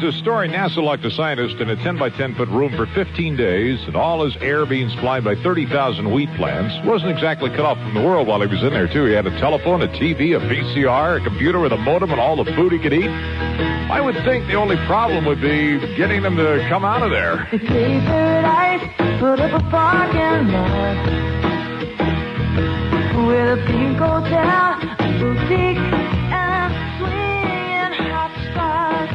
There's a story. NASA locked a scientist in a 10-by-10-foot room for 15 days, and all his air being supplied by 30,000 wheat plants. Wasn't exactly cut off from the world while he was in there, too. He had a telephone, a TV, a VCR, a computer with a modem, and all the food he could eat. I would think the only problem would be getting them to come out of there. It's paradise, put up a parking lot with a pink hotel, a boutique, and a swinging hot spot.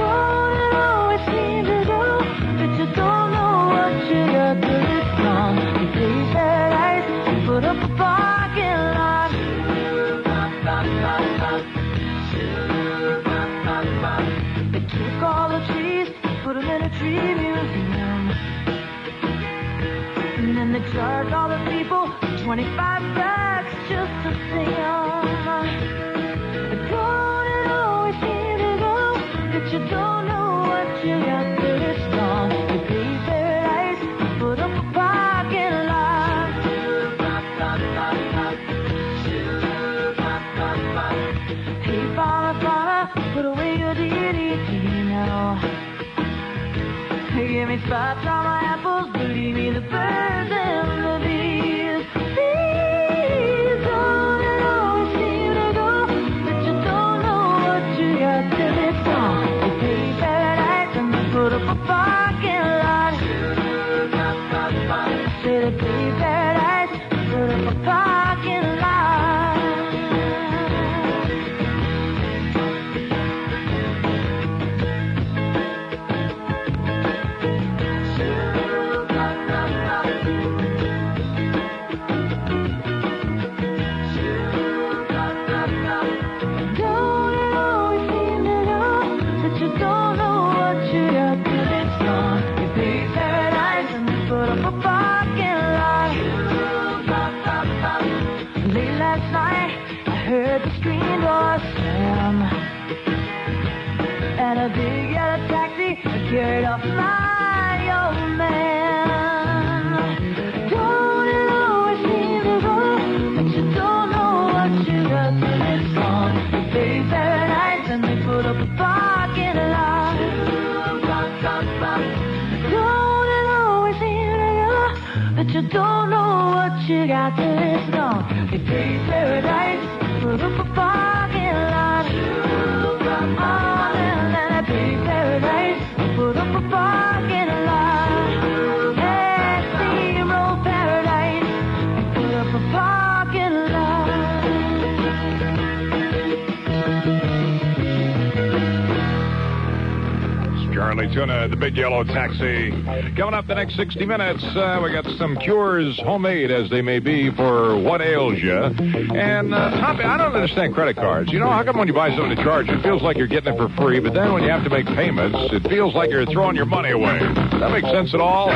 Oh, it always seems to go, but you don't know what you got till it's gone. It's paradise, put up a parking lot. They took all the trees, put them in a tree museum, and then they charged all the people $25 just to see them. Don't it always seem to go that you don't know what you got till it's gone. You pay paradise, put up a parking lot. Hey, Fauna, put away your DDT now. Give me spots on my apples, believe me, the birds and the bees. Please don't it always seem to go that you don't know what you got till it's gone. You pay paradise and you put up a parking lot. Say they pay paradise, put up a parking lot. Heard the screen door slam, and a big yellow taxi carried off my old man. Don't it always seem to go that you don't know what you got till it's gone. You pay paradise and they put up a parking lot. Don't it always seem to go that you don't know what you got till it's gone. You pay paradise, put up a parking lot. Oh, and then I pay paradise, put up a parking lot. Hey, steamroll paradise, put up a parking lot. It's Charlie Tuna, the big yellow taxi. Coming up the next 60 minutes, we got some cures, homemade as they may be, for what ails you. And, Tommy, I don't understand credit cards. You know, how come when you buy something to charge, it feels like you're getting it for free, but then when you have to make payments, it feels like you're throwing your money away? Does that make sense at all?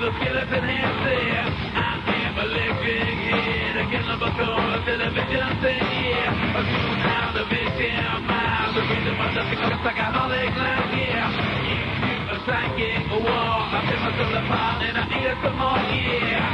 with a skeleton hand said, I am electric head, a cannibal core, television thing, yeah. A few pounds of victim, miles, the reason for nothing, a psychologic line, yeah. A psychic war, I pick myself apart and I eat it some more, yeah.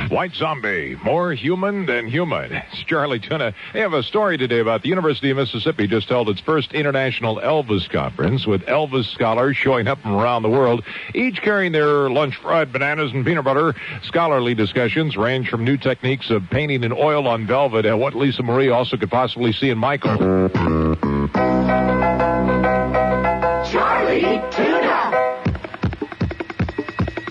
White Zombie, more human than human. It's Charlie Tuna. I have a story today about the University of Mississippi just held its first International Elvis Conference with Elvis scholars showing up from around the world, each carrying their lunch fried bananas and peanut butter. Scholarly discussions range from new techniques of painting in oil on velvet and what Lisa Marie also could possibly see in Michael. Charlie Tuna.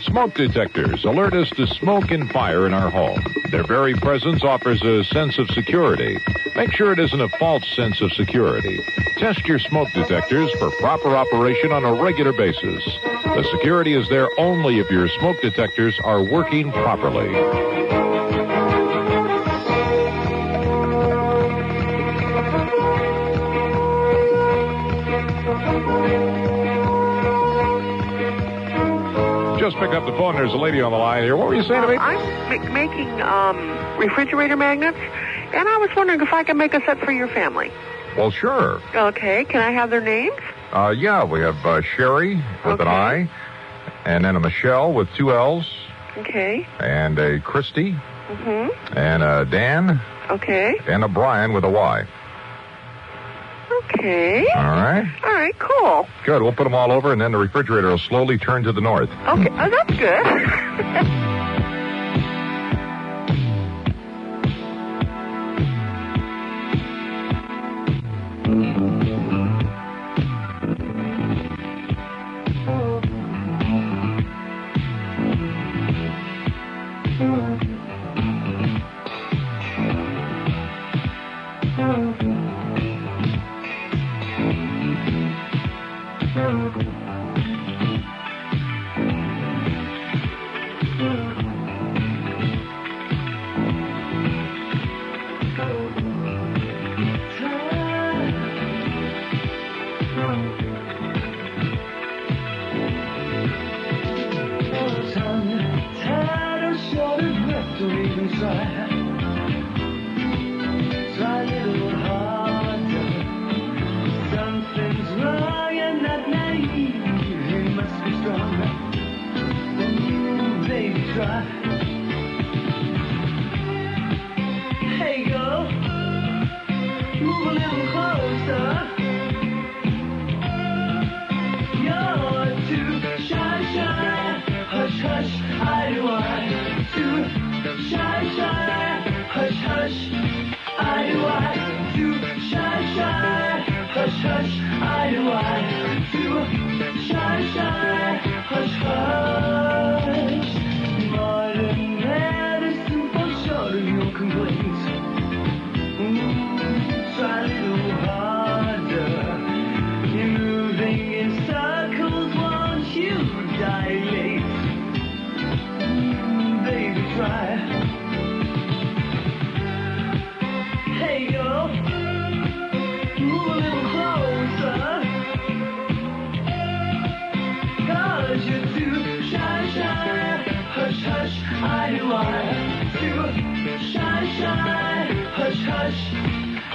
Smoke detectors alert us to smoke and fire in our home. Their very presence offers a sense of security. Make sure it isn't a false sense of security. Test your smoke detectors for proper operation on a regular basis. The security is there only if your smoke detectors are working properly. Just pick up the phone. There's a lady on the line here. What were you saying to me? I'm making refrigerator magnets, and I was wondering if I could make a set for your family. Well, sure. Okay. Can I have their names? Yeah, we have Sherry with an I, and then a Michelle with two L's. Okay. And a Christy. Mm-hmm. And a Dan. Okay. And a Brian with a Y. Okay. All right. All right, cool. Good. We'll put them all over, and then the refrigerator will slowly turn to the north. Okay. Oh, that's good. Hey girl, move a little closer. You're too shy, hush, hush, I do I. Too shy, hush, hush, I do I. Too shy, hush, hush, I do I. Too hush, I do want to shine, shine, hush, hush,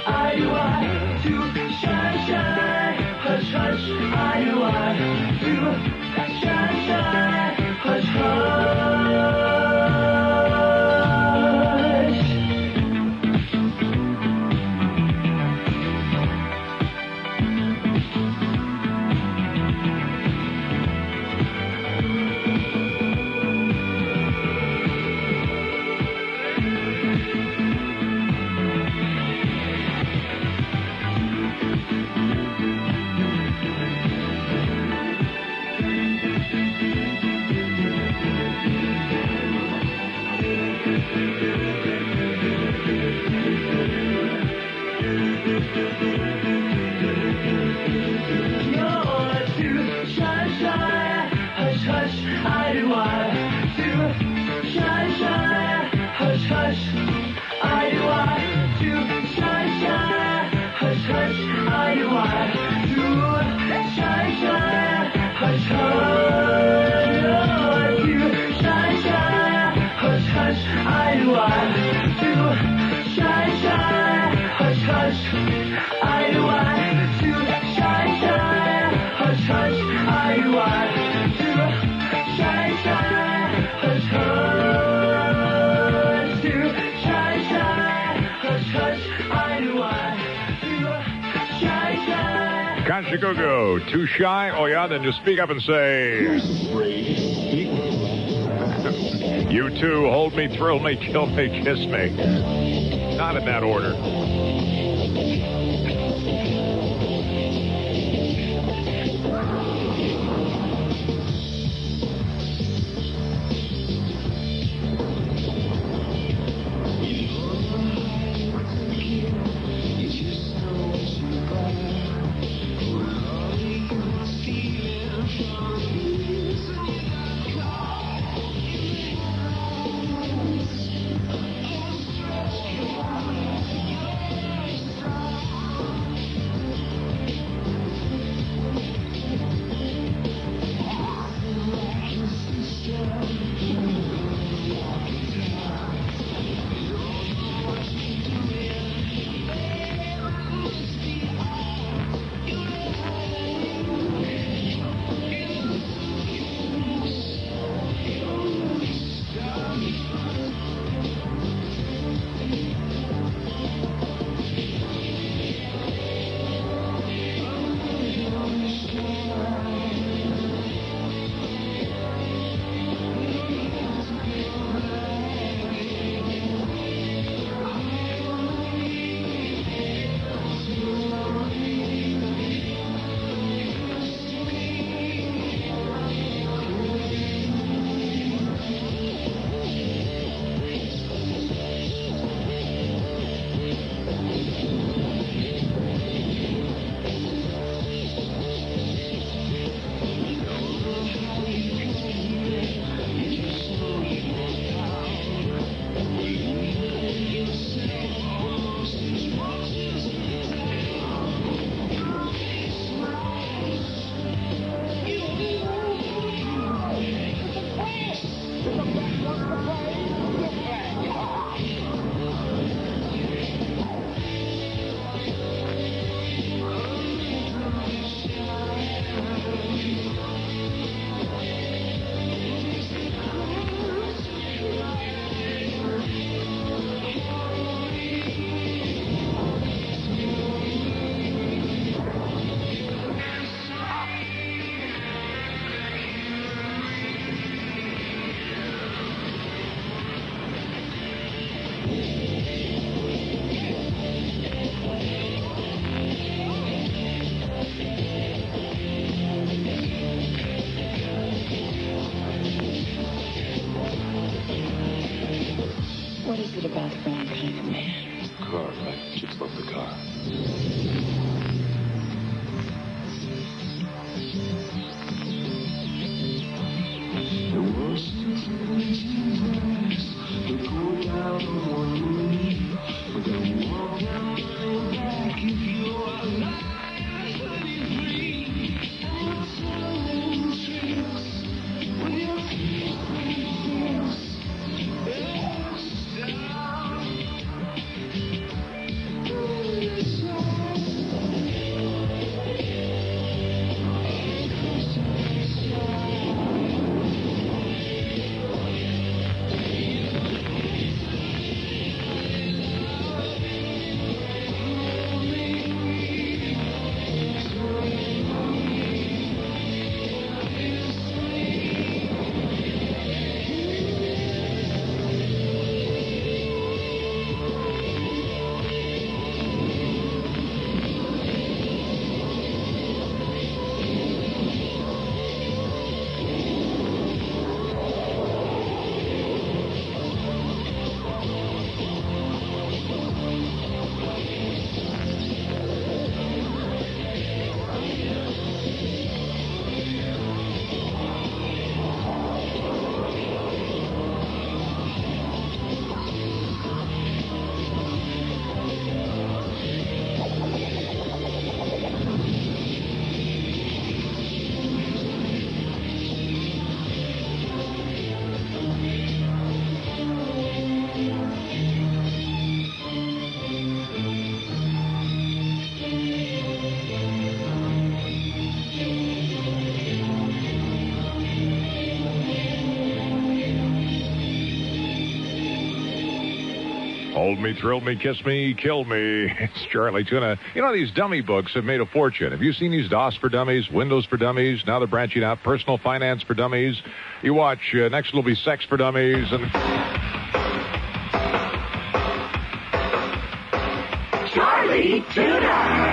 I do want to shine, shine, hush, hush, I do want to shine, shine, hush, hush. Go. Too shy? Oh, yeah? Then just speak up and say... You too. Hold me, thrill me, kill me, kiss me. Not in that order. Hold me, thrill me, kiss me, kill me. It's Charlie Tuna. You know, these dummy books have made a fortune. Have you seen these DOS for Dummies, Windows for Dummies? Now they're branching out personal finance for dummies. You watch, next it'll be sex for dummies. And Charlie Tuna.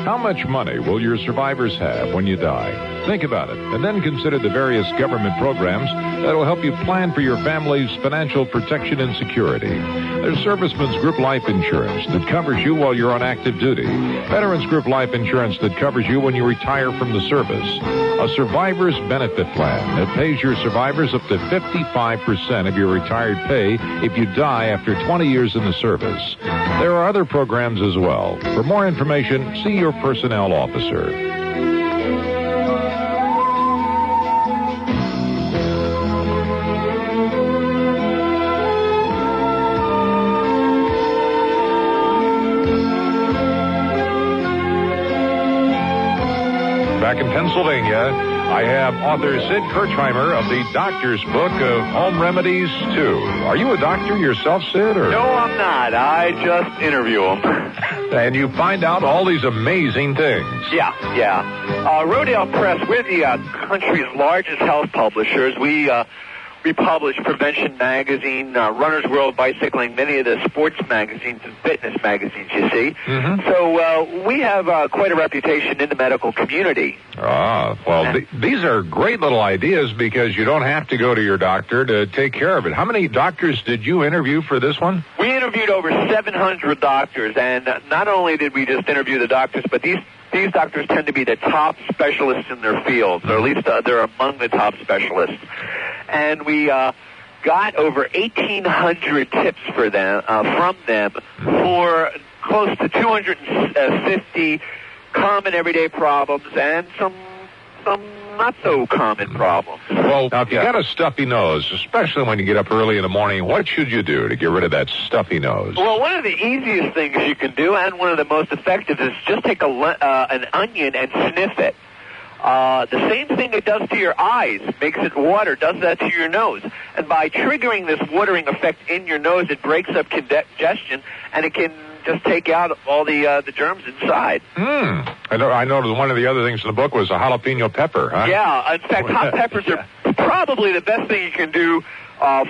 how much money will your survivors have when you die? Think about it, and then consider the various government programs that will help you plan for your family's financial protection and security. There's Servicemen's Group Life Insurance that covers you while you're on active duty. Veterans Group Life Insurance that covers you when you retire from the service. A Survivor's Benefit Plan that pays your survivors up to 55% of your retired pay if you die after 20 years in the service. There are other programs as well. For more information, see your personnel officer. Back in Pennsylvania, I have author Sid Kirchheimer of the Doctor's Book of Home Remedies 2. Are you a doctor yourself, Sid? Or? No, I'm not. I just interview them. And you find out all these amazing things. Yeah. Rodale Press, we're the country's largest health publishers. We publish Prevention Magazine, Runner's World Bicycling, many of the sports magazines and fitness magazines, you see. Mm-hmm. So we have quite a reputation in the medical community. These are great little ideas because you don't have to go to your doctor to take care of it. How many doctors did you interview for this one? We interviewed over 700 doctors, and not only did we just interview the doctors, but these doctors tend to be the top specialists in their field, or at least they're among the top specialists. And we got over 1,800 tips for them from them for close to 250 common everyday problems and some not so common problems. Well, now if you got a stuffy nose, especially when you get up early in the morning, what should you do to get rid of that stuffy nose? Well, one of the easiest things you can do, and one of the most effective, is just take an onion and sniff it. The same thing it does to your eyes, makes it water, does that to your nose. And by triggering this watering effect in your nose, it breaks up congestion, and it can just take out all the germs inside. I noticed one of the other things in the book was a jalapeno pepper, huh? Yeah, in fact, hot peppers are probably the best thing you can do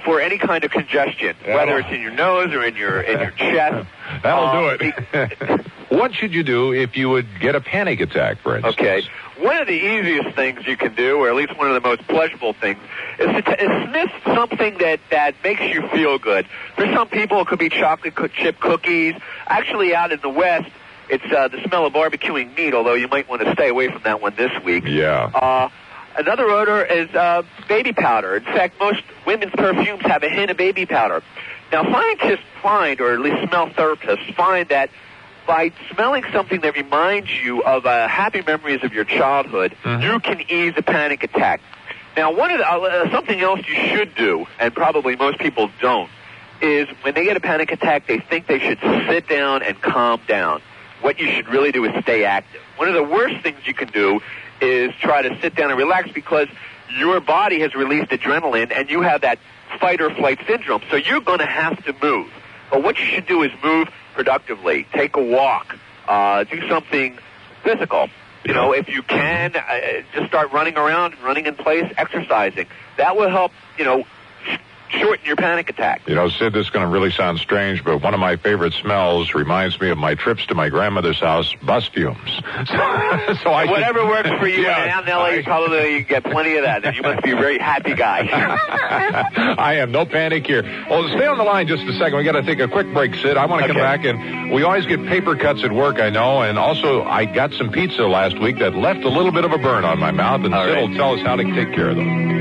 for any kind of congestion, whether it's in your nose or in your chest. That'll do it. What should you do if you would get a panic attack, for instance? Okay. One of the easiest things you can do, or at least one of the most pleasurable things, is to sniff something that makes you feel good. For some people, it could be chocolate chip cookies. Actually, out in the West, it's the smell of barbecuing meat, although you might want to stay away from that one this week. Yeah. Another odor is baby powder. In fact, most women's perfumes have a hint of baby powder. Now, scientists find, or at least smell therapists find, that by smelling something that reminds you of happy memories of your childhood, you can ease a panic attack. Now, something else you should do, and probably most people don't, is when they get a panic attack, they think they should sit down and calm down. What you should really do is stay active. One of the worst things you can do is try to sit down and relax, because your body has released adrenaline and you have that fight or flight syndrome, so you're going to have to move. But what you should do is move productively. Take a walk. Do something physical. You know, if you can, just start running around, running in place, exercising. That will help, shorten your panic attack. You know, Sid, this is going to really sound strange, but one of my favorite smells reminds me of my trips to my grandmother's house, bus fumes. Whatever works for you. Down in L.A., you probably get plenty of that. And you must be a very happy guy. I have no panic here. Well, stay on the line just a second. We got to take a quick break, Sid. I want to come back, and we always get paper cuts at work, I know, and also I got some pizza last week that left a little bit of a burn on my mouth, and Sid will tell us how to take care of them.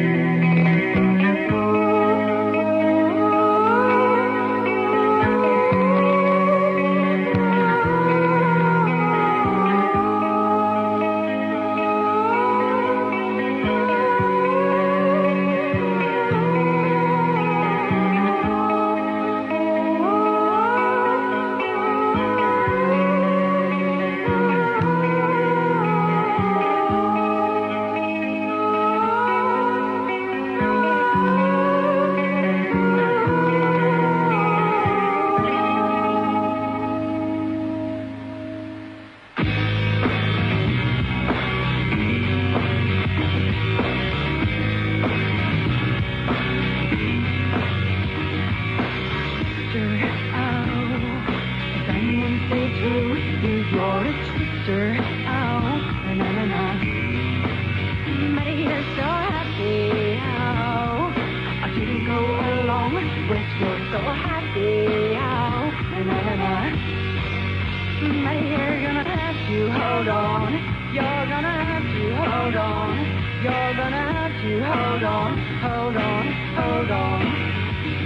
to hold on. You're gonna have to hold on. You're gonna have to hold on, hold on, hold on.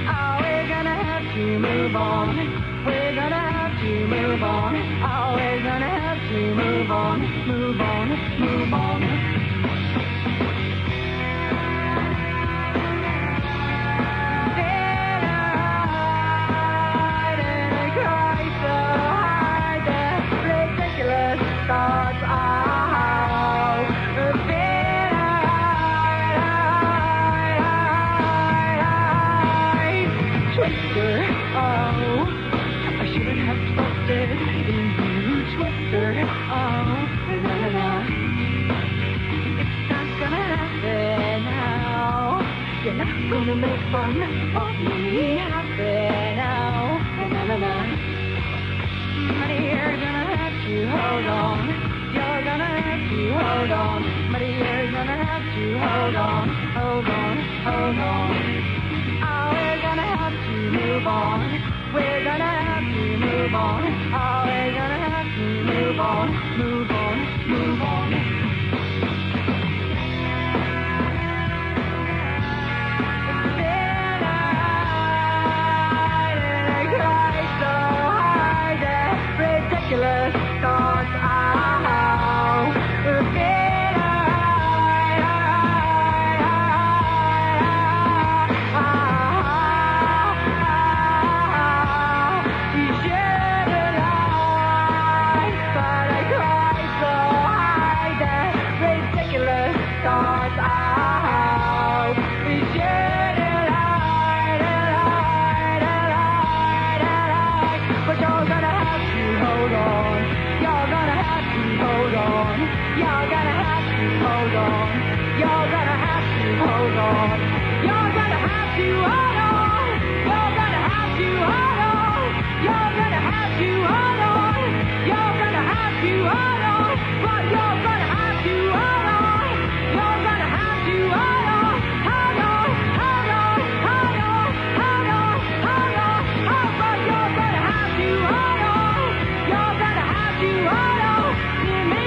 Oh, we're gonna have to move on. We're gonna have to move on. Oh, we're gonna have to move on, move on, move on. Gonna make fun of me happen now. Na-na-na. But you're gonna have to hold on. You're gonna have to hold on. But you're gonna have to hold on, hold on, hold on. Oh, we're gonna have to move on. We're gonna have to move on. Oh, we're gonna have to move on, move on, move on. Ridiculous thoughts out. You should have lied, but I cried so hard that ridiculous thoughts out. You should have lied, but you're gonna have to hold on. You're gonna have to hold on. You're gonna have to hold on. You're gonna have to hold on. You're gonna have to hold on. You're gonna have to hold on. You're gonna have to hold on. You're gonna have to hold on. But you're gonna have to hold on. You're gonna have to hold on. Hold on. Hold on. Hold on. Hold on. Hold on. But you're gonna have to hold on. You're gonna have to hold on to me.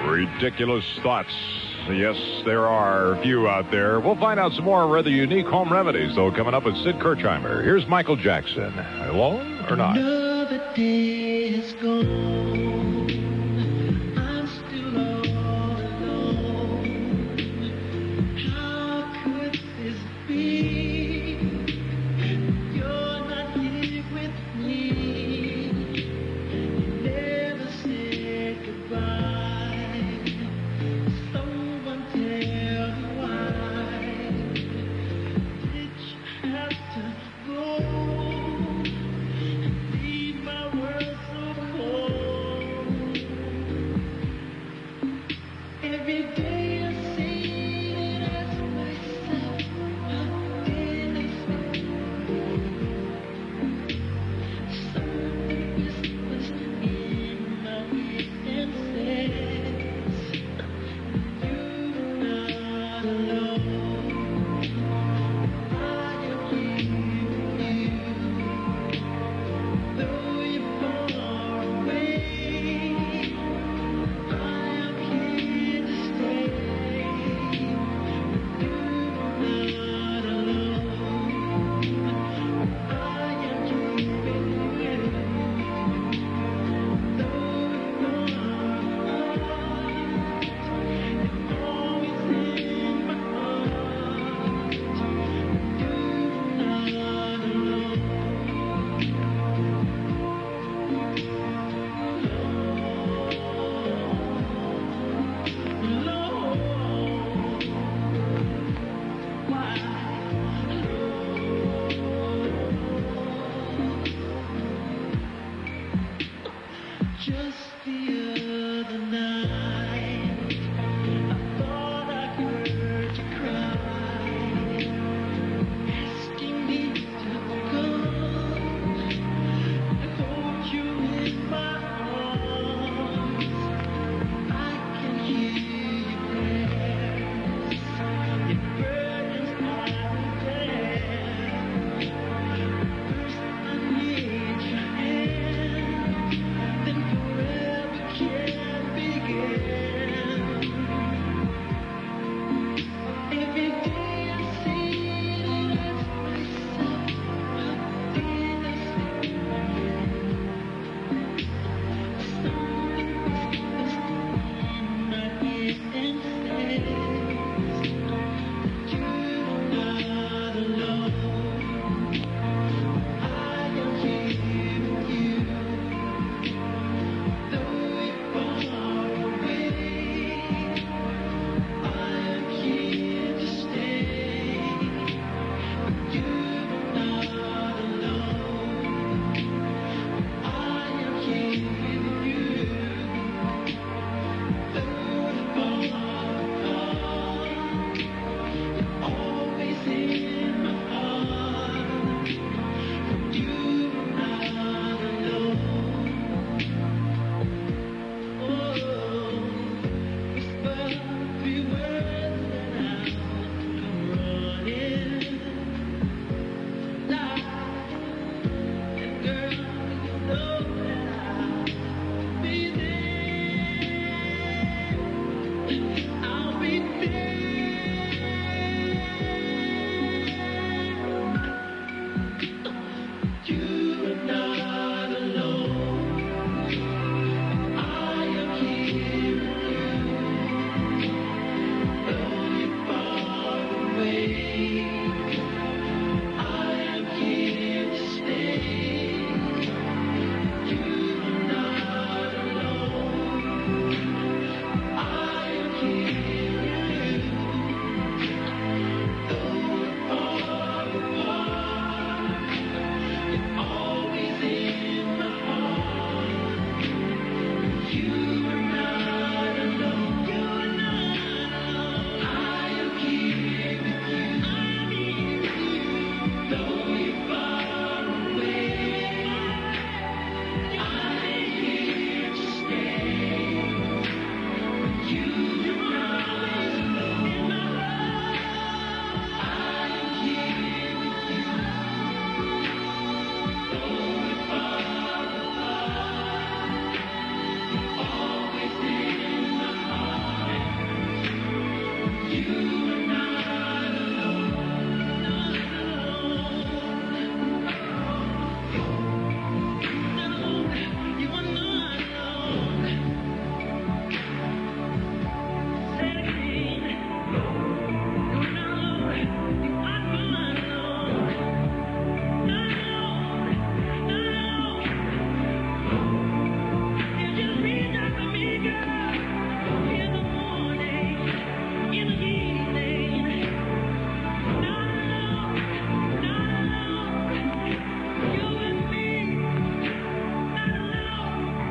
Ridiculous thoughts. Yes, there are a few out there. We'll find out some more rather unique home remedies, though, coming up with Sid Kirchheimer. Here's Michael Jackson. Alone or not? Another day is gone. I'm still all alone. How could this be? You're not here with me. You never said goodbye. Someone tell me why. Did you have to go? Leave my world so cold.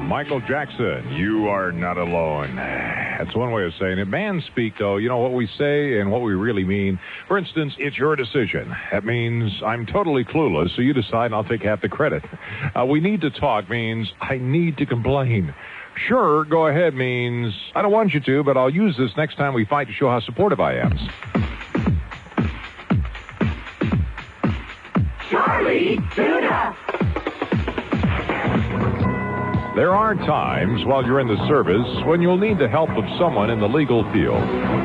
Michael Jackson, you are not alone. That's one way of saying it. Man speak, though, you know what we say and what we really mean. For instance, it's your decision. That means I'm totally clueless, so you decide and I'll take half the credit. We need to talk means I need to complain. Sure, go ahead means I don't want you to, but I'll use this next time we fight to show how supportive I am. Charlie Tuna. There are times while you're in the service when you'll need the help of someone in the legal field.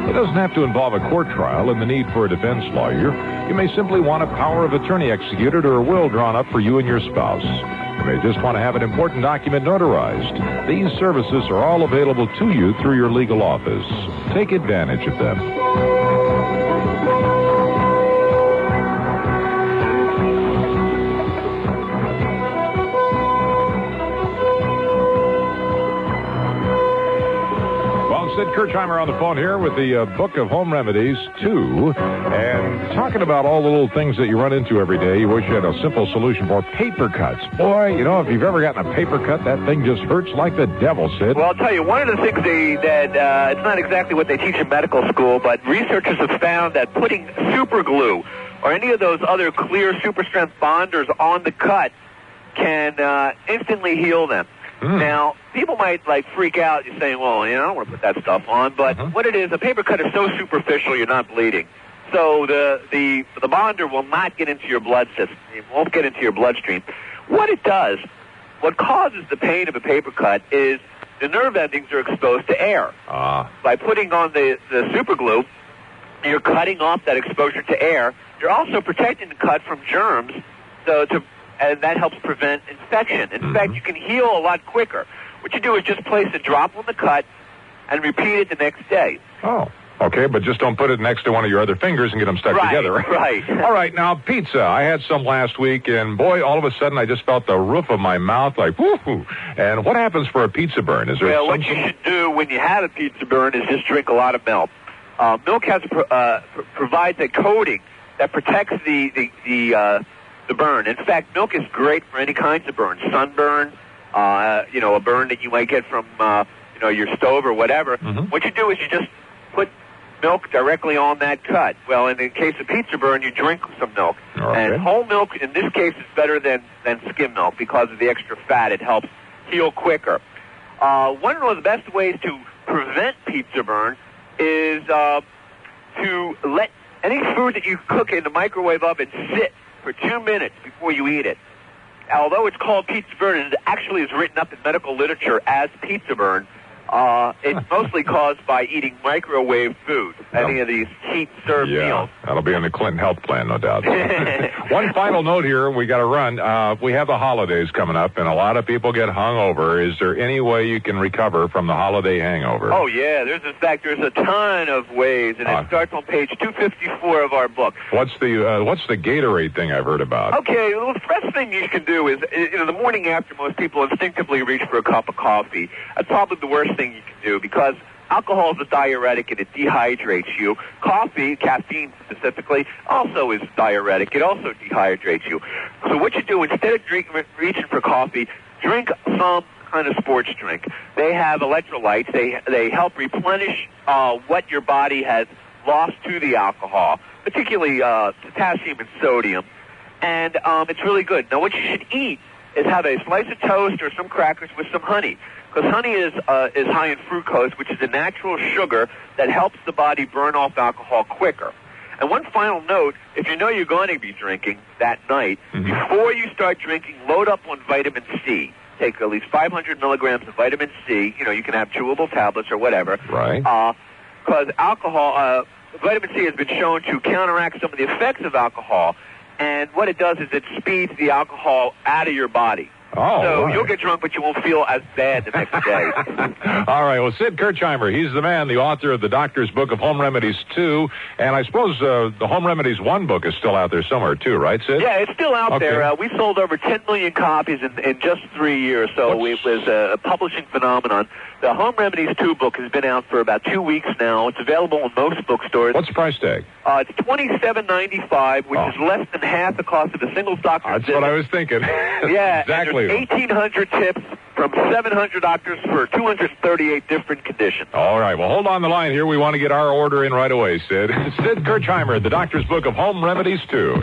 It doesn't have to involve a court trial and the need for a defense lawyer. You may simply want a power of attorney executed or a will drawn up for you and your spouse. You may just want to have an important document notarized. These services are all available to you through your legal office. Take advantage of them. Sid Kirchheimer on the phone here with the Book of Home Remedies 2. And talking about all the little things that you run into every day, you wish you had a simple solution for paper cuts. Boy, you know, if you've ever gotten a paper cut, that thing just hurts like the devil, Sid. Well, I'll tell you, one of the things that it's not exactly what they teach in medical school, but researchers have found that putting super glue or any of those other clear super strength bonders on the cut can instantly heal them. Now, people might freak out. You're saying, well, I don't want to put that stuff on. But what it is, a paper cut is so superficial, you're not bleeding. So the bonder will not get into your blood system. It won't get into your bloodstream. What it does, what causes the pain of a paper cut is the nerve endings are exposed to air. By putting on the super glue, you're cutting off that exposure to air. You're also protecting the cut from germs, and that helps prevent infection. In fact, you can heal a lot quicker. What you do is just place a drop on the cut and repeat it the next day. Oh, okay, but just don't put it next to one of your other fingers and get them stuck together. Right. All right, now, pizza. I had some last week, and boy, all of a sudden I just felt the roof of my mouth like, whoo-hoo. And what happens for a pizza burn? Is there Well, what you should do when you have a pizza burn is just drink a lot of milk. Milk provides a coating that protects the burn. In fact, milk is great for any kinds of burn. Sunburn, a burn that you might get from, your stove or whatever. What you do is you just put milk directly on that cut. Well, in the case of pizza burn, you drink some milk. Okay. And whole milk, in this case, is better than skim milk because of the extra fat. It helps heal quicker. One of the best ways to prevent pizza burn is to let any food that you cook in the microwave oven sit for 2 minutes before you eat it. Although it's called pizza burn, it actually is written up in medical literature as pizza burn. It's mostly caused by eating microwave food, any of these heat-served meals. That'll be in the Clinton health plan, no doubt. One final note here, we got to run. We have the holidays coming up, and a lot of people get hungover. Is there any way you can recover from the holiday hangover? Oh, yeah. There's a ton of ways, and it starts on page 254 of our book. What's the Gatorade thing I've heard about? Okay, well, the first thing you can do is, the morning after, most people instinctively reach for a cup of coffee. That's probably the worst thing you can do because alcohol is a diuretic and it dehydrates you. Coffee, caffeine specifically, also is diuretic. It also dehydrates you. So what you do, instead of reaching for coffee, drink some kind of sports drink. They have electrolytes. They help replenish what your body has lost to the alcohol, particularly potassium and sodium. And it's really good. Now what you should eat is have a slice of toast or some crackers with some honey. Because honey is high in fructose, which is a natural sugar that helps the body burn off alcohol quicker. And one final note, if you know you're going to be drinking that night, before you start drinking, load up on vitamin C. Take at least 500 milligrams of vitamin C. You can have chewable tablets or whatever. Right. Because vitamin C has been shown to counteract some of the effects of alcohol. And what it does is it speeds the alcohol out of your body. So you'll get drunk, but you won't feel as bad the next day. All right. Well, Sid Kirchheimer, he's the man, the author of the Doctor's Book of Home Remedies 2. And I suppose the Home Remedies 1 book is still out there somewhere, too, right, Sid? Yeah, it's still out there. We sold over 10 million copies in just 3 years, so it was a publishing phenomenon. The Home Remedies 2 book has been out for about 2 weeks now. It's available in most bookstores. What's the price tag? It's $27.95, which is less than half the cost of a single doctor's That's visit. what I was thinking. Yeah, exactly. And there's 1,800 tips from 700 doctors for 238 different conditions. All right. Well, hold on the line here. We want to get our order in right away, Sid. Sid Kirchheimer, the Doctor's Book of Home Remedies 2.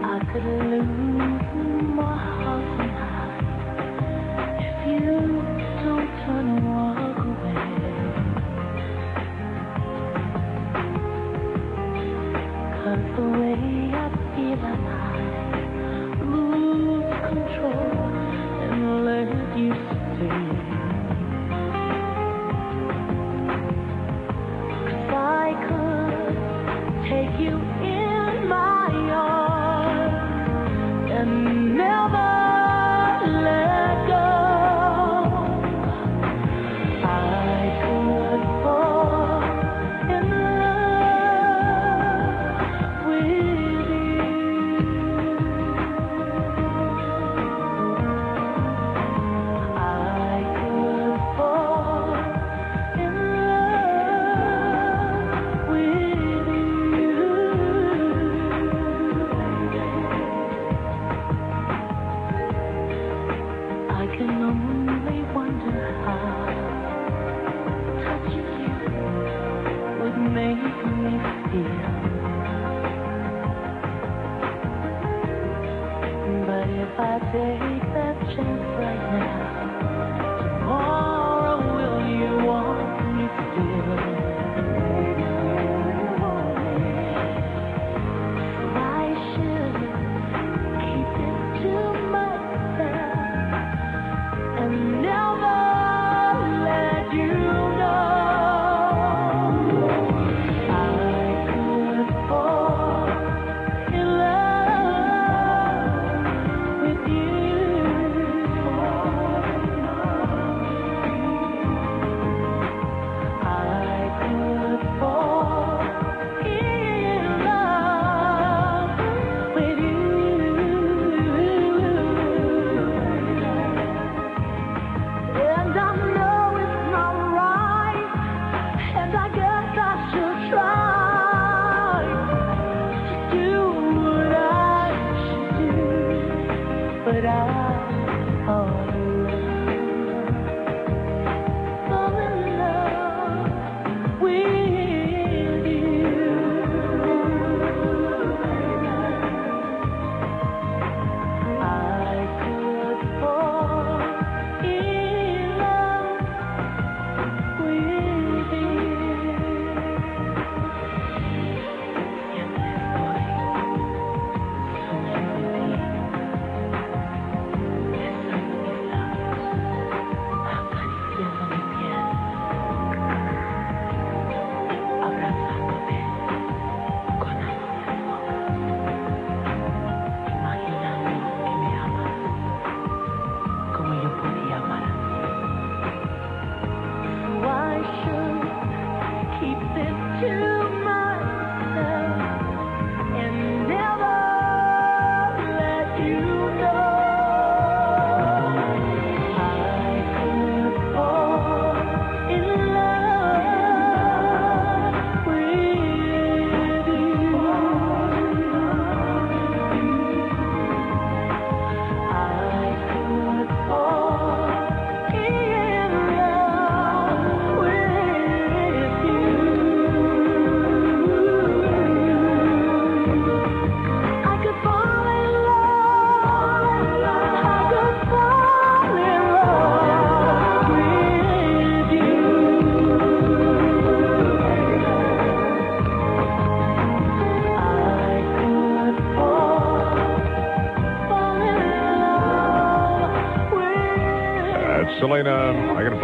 I could lose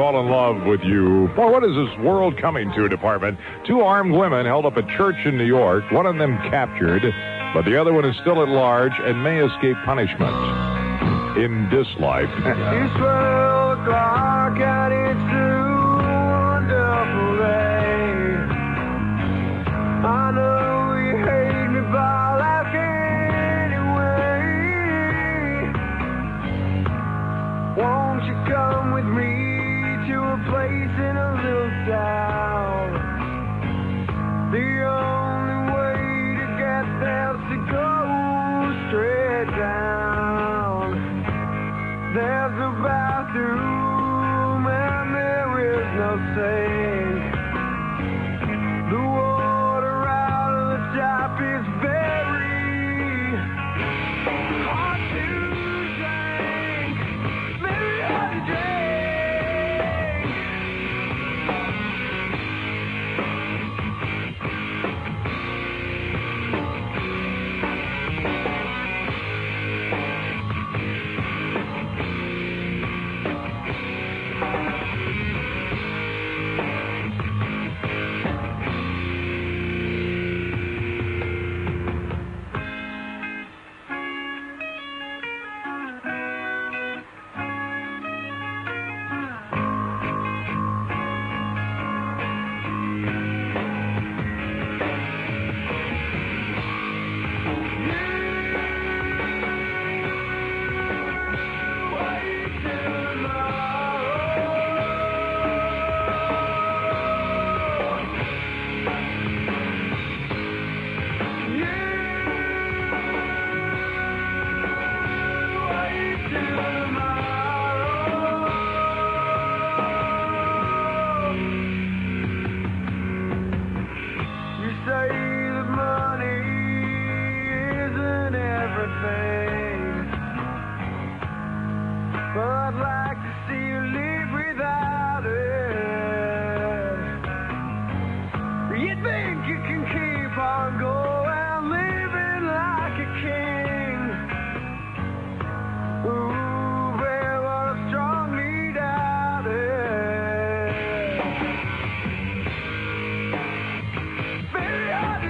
fall in love with you. Boy, what is this world coming to department? 2 armed women held up a church in New York. One of them captured, but the other one is still at large and may escape punishment in this life. It's 12 o'clock and it's a wonderful day. I know you hate me, but I'll ask anyway. Won't you come with me to a place in a little town? The only way to get there is to go straight down. There's a bathroom and there is no sink. The water out of the tap is very hard to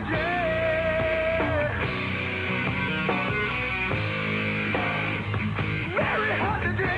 drink. Very hard to drink.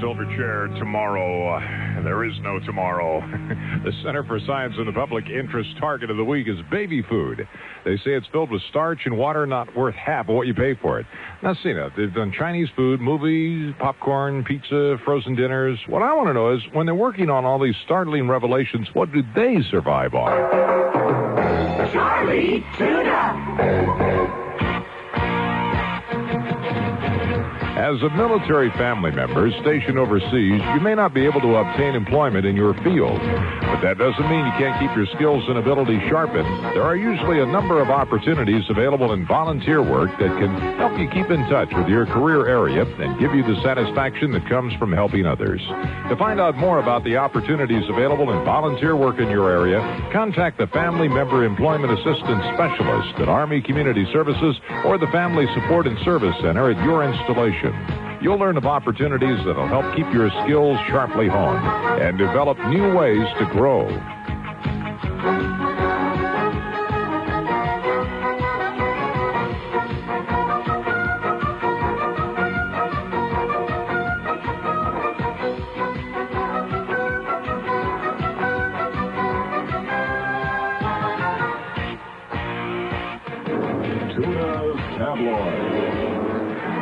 Silverchair tomorrow. There is no tomorrow. The Center for Science and the Public Interest target of the week is baby food. They say it's filled with starch and water, not worth half of what you pay for it. Now, see, they've done Chinese food, movies, popcorn, pizza, frozen dinners. What I want to know is, when they're working on all these startling revelations, what do they survive on? Charlie Tuna. As a military family member stationed overseas, you may not be able to obtain employment in your field. But that doesn't mean you can't keep your skills and abilities sharpened. There are usually a number of opportunities available in volunteer work that can help you keep in touch with your career area and give you the satisfaction that comes from helping others. To find out more about the opportunities available in volunteer work in your area, contact the Family Member Employment Assistance Specialist at Army Community Services or the Family Support and Service Center at your installation. You'll learn of opportunities that'll help keep your skills sharply honed and develop new ways to grow.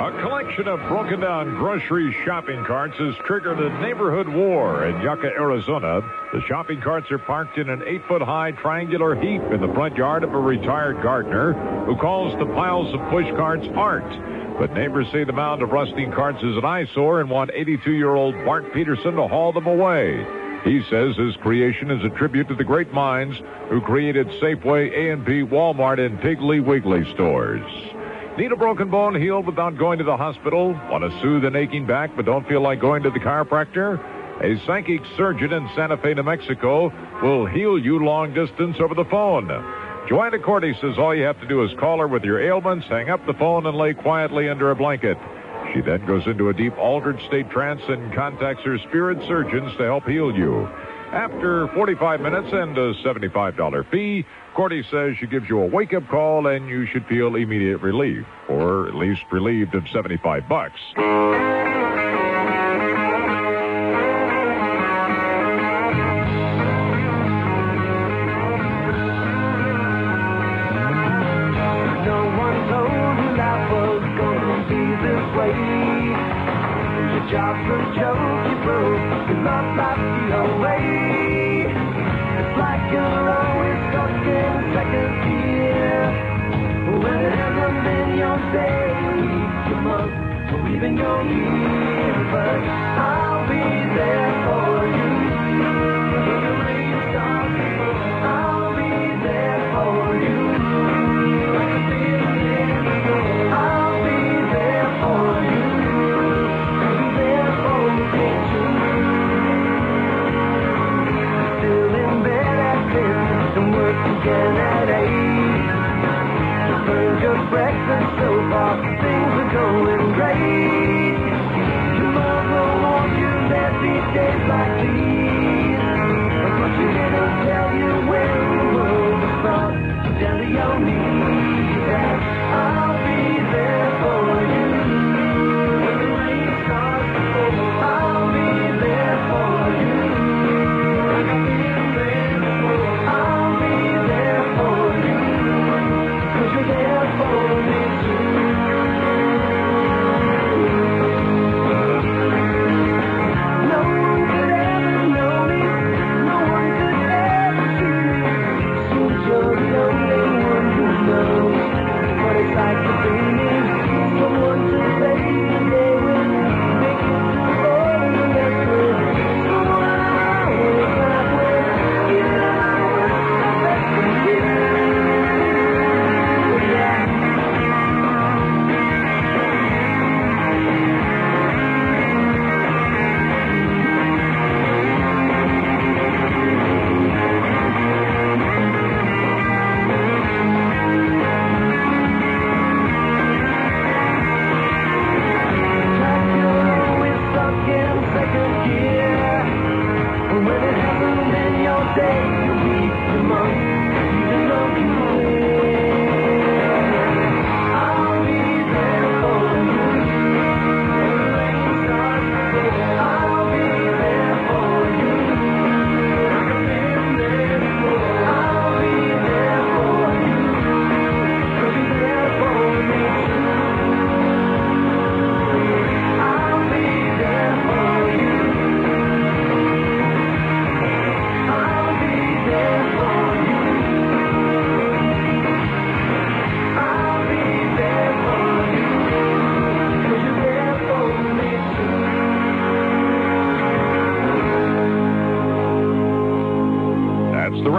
A collection of broken-down grocery shopping carts has triggered a neighborhood war in Yucca, Arizona. The shopping carts are parked in an 8-foot-high triangular heap in the front yard of a retired gardener who calls the piles of push carts art. But neighbors say the mound of rusting carts is an eyesore and want 82-year-old Bart Peterson to haul them away. He says his creation is a tribute to the great minds who created Safeway, A&P, Walmart, and Piggly Wiggly stores. Need a broken bone healed without going to the hospital? Want to soothe an aching back but don't feel like going to the chiropractor? A psychic surgeon in Santa Fe, New Mexico will heal you long distance over the phone. Joanna Cordy says all you have to do is call her with your ailments, hang up the phone, and lay quietly under a blanket. She then goes into a deep altered state trance and contacts her spirit surgeons to help heal you. After 45 minutes and a $75 fee, Cordy says she gives you a wake-up call and you should feel immediate relief, or at least relieved of $75. No one told you life was gonna be this way. Your job's a joke, you broke, your love life the way. It's like you're always stuck in second gear. When it hasn't been your day, your month, or even your year. But I'll be there for you. When the rain starts, I'll be there for you. Like a feeling, I'll be there for you. I'll be there for you too. Still in bed at 10 and work again at 8. Burned your breakfast so far, things are going great. Your mother warned you there'd be days like these, but she didn't tell you when the world was thought down to your knees. And I'll be there for you. When the rain starts to fall, I'll be there for you. Like a feeling, I'll be there for you. 'Cause you're there for me too.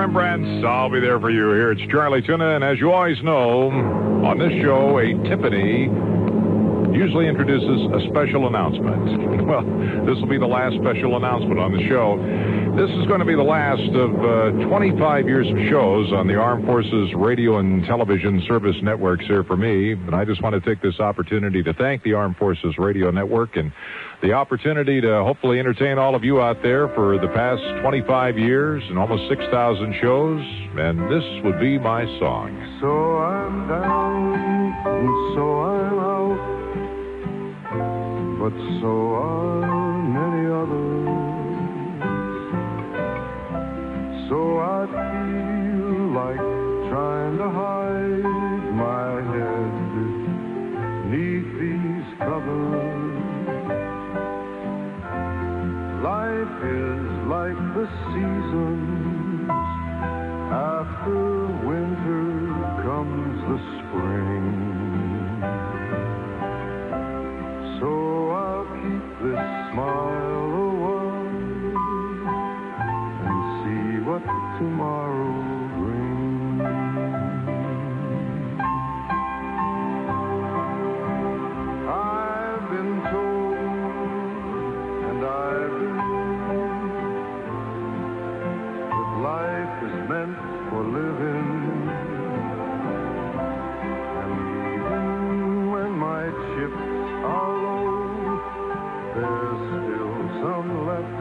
Rembrandts, I'll be there for you. Here it's Charlie Tuna, and as you always know, on this show, a Tiffany usually introduces a special announcement. Well, this will be the last special announcement on the show. This is going to be the last of 25 years of shows on the Armed Forces Radio and Television Service Networks here for me. And I just want to take this opportunity to thank the Armed Forces Radio Network and the opportunity to hopefully entertain all of you out there for the past 25 years and almost 6,000 shows. And this would be my song. So I'm down, and so I'm out, but so are many others. So I feel like trying to hide my head neath these covers. Life is like the seasons. After winter comes the spring. So I'll keep this smile a while and see what tomorrow brings. I've been told and I've been that life is meant for living. And even when my chips are low, there's still some left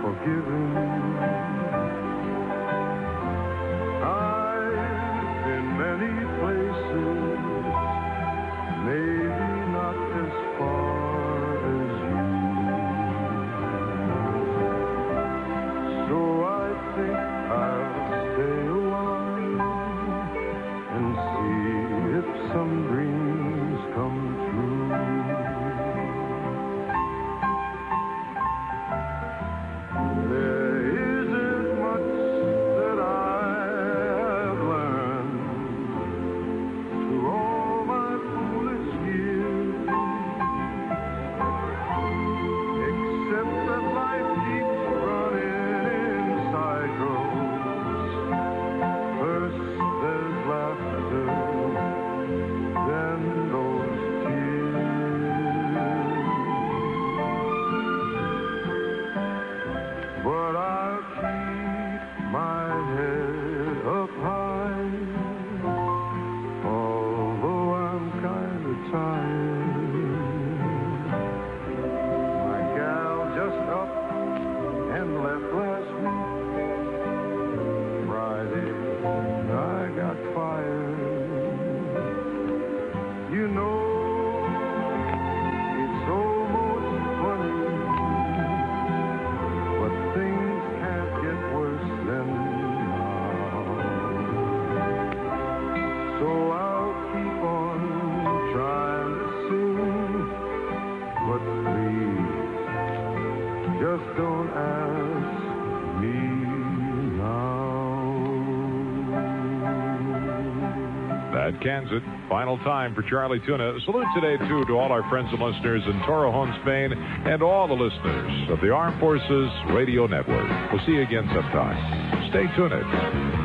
for giving. I've been many places, maybe not as far as you. So I think I'll stay a while and see if some dreams come true. There isn't much that I have learned through all my foolish years, except that life keeps running in cycles. First there's laughter, then those tears. But I'll keep my head up high, although I'm kind of tired. My gal just up and left last week. Friday, I got fired. You know, it's almost funny, but things can't get worse than now. So I'll keep on trying to sing, but please, just don't ask me now. That cans it. Final time for Charlie Tuna. Salute today, too, to all our friends and listeners in Torrejon, Spain, and all the listeners of the Armed Forces Radio Network. We'll see you again sometime. Stay tuned.